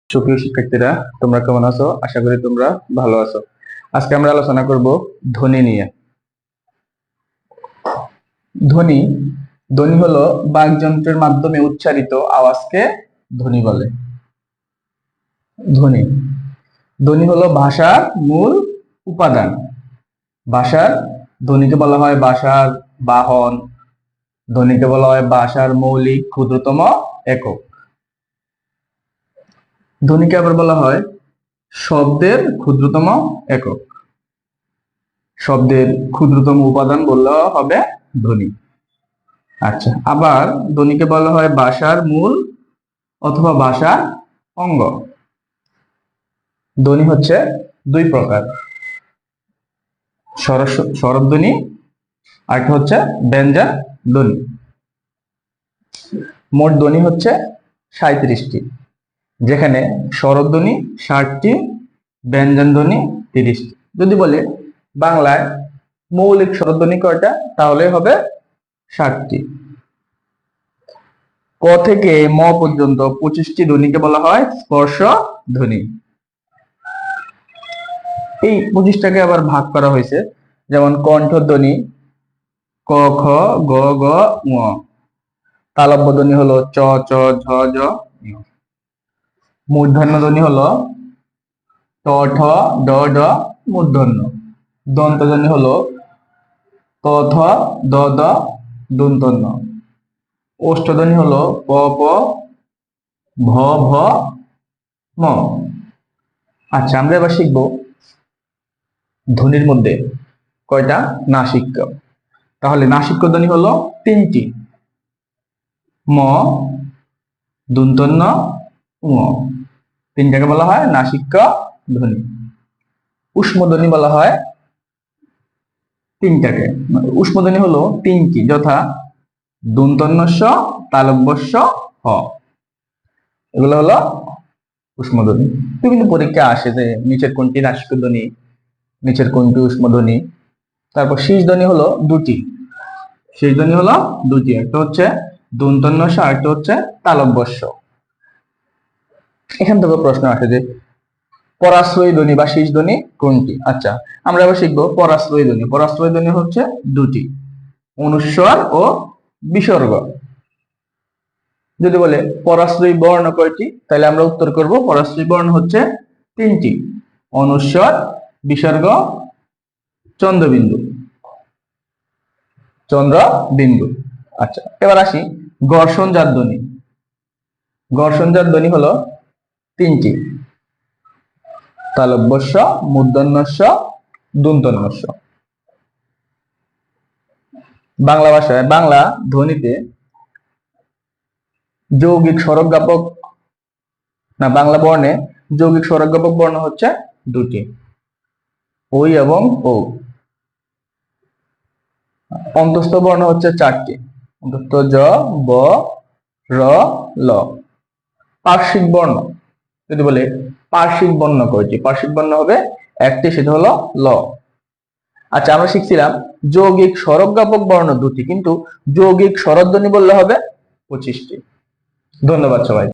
সুপ্রিয় শিক্ষার্থীরা, তোমরা কেমন আছো? আশা করি তোমরা ভালো আছো। আজকে আমরা আলোচনা করব ধ্বনি নিয়ে। ধ্বনি ধ্বনি হলো বাকযন্ত্রের মাধ্যমে উচ্চারিত আওয়াজকে ধ্বনি বলে। ধ্বনি ধ্বনি হলো ভাষার মূল উপাদান। ভাষার ধ্বনিকে বলা হয় ভাষার বাহন। ধ্বনিকে বলা হয় ভাষার মৌলিক ক্ষুদ্রতম একক। ধ্বনিকে আবার বলা হয় শব্দের ক্ষুদ্রতম একক। শব্দের ক্ষুদ্রতম উপাদান বললেও হবে ধ্বনি। আচ্ছা, আবার ধ্বনিকে বলা হয় ভাষার মূল অথবা ভাষার অঙ্গ। ধ্বনি হচ্ছে দুই প্রকার, স্বরধ্বনি আর হচ্ছে ব্যঞ্জন ধ্বনি। মোট ধ্বনি হচ্ছে 37টি, যেখানে স্বরধ্বনি 60টি, ব্যঞ্জন ধ্বনি 30টি। যদি বলে বাংলায় মৌলিক স্বরধ্বনি কয়টা, তাহলে হবে 60টি। ক থেকে ম পর্যন্ত 25টি ধ্বনিকে বলা হয় স্পর্শ ধ্বনি। এই 25টাকে আবার ভাগ করা হয়েছে, যেমন কণ্ঠধ্বনি ক, খ, গ, ঘ, ঙ। তালব্য ধ্বনি হলো চ, চ, ঝ, ঝ, ঞ। মূর্ধন্য ধ্বনি হলো ট, ঠ, ড, ঢ, মূর্ধন্য। দন্ত ধ্বনি হলো ত, থ, দ, দ, দন্তন্য। ওষ্ঠধ্বনি হলো প, প, ভ, ভ, ম। আচ্ছা, আমরা এবার শিখবো ধ্বনির মধ্যে কয়টা নাসিক্য। তাহলে নাসিক্য ধ্বনি হলো 3টি, ম, দন্তন্য, ঙ। 3টাকে বলা হয় নাসিক্য ধ্বনি। উষ্ম ধ্বনি বলা হয় 3টাকে। উষ্ম ধ্বনি হলো 3টি, যথা দন্তন্যস্য, তালব্যস্য, হ। এগুলো হলো উষ্ম ধ্বনি। বিভিন্ন পরীক্ষা আসে যে নিচের কোনটি নাসিক্য ধ্বনি, নিচের কোনটি উষ্ম ধ্বনি। তারপর শীষ ধ্বনি হলো 2টি। শীষ ধ্বনি হলো 2টি, একটা হচ্ছে দন্তন্যস্য আর একটা হচ্ছে তালব্যস্য। এখান থেকে প্রশ্ন আসে যে পরাশ্রয়ী ধ্বনি বা শীষ ধ্বনি কোনটি। আচ্ছা, আমরা এবার শিখবো পরাশ্রয়ী ধ্বনি। পরাশ্রয়ী ধ্বনি হচ্ছে 2টি, অনুস্বর ও বিসর্গ। যদি বলে পরাশ্রয়ী বর্ণ কয়টি, তাহলে আমরা উত্তর করব পরাশ্রয়ী বর্ণ হচ্ছে 3টি, অনুস্বর, বিসর্গ, চন্দ্রবিন্দু। চন্দ্রবিন্দু। আচ্ছা, এবার আসি ঘর্ষণজাত ধ্বনি। ঘর্ষণজাত ধ্বনি হলো 3টি, তালব্যস্য, মূর্ধন্যস্য, দন্তন্যস্য। বাংলা ভাষায় বাংলা ধ্বনিতে যৌগিক স্বরজ্ঞাপক না, বাংলা বর্ণে যৌগিক স্বরজ্ঞাপক বর্ণ হচ্ছে 2টি, ওই এবং ও। অন্তস্থ বর্ণ হচ্ছে 4টি, অন্তস্থ জ, ব, র, ল। পার্শ্বিক বর্ণ যদি বলে পার্শ্বিক বর্ণ কয়টি, পার্শ্বিক বর্ণ হবে 1টি, সেটা হলো ল। আচ্ছা, আমরা শিখছিলাম যৌগিক স্বরজ্ঞাপক বর্ণ 2টি, কিন্তু যৌগিক স্বরধ্বনি বললে হবে 25টি। ধন্যবাদ সবাই।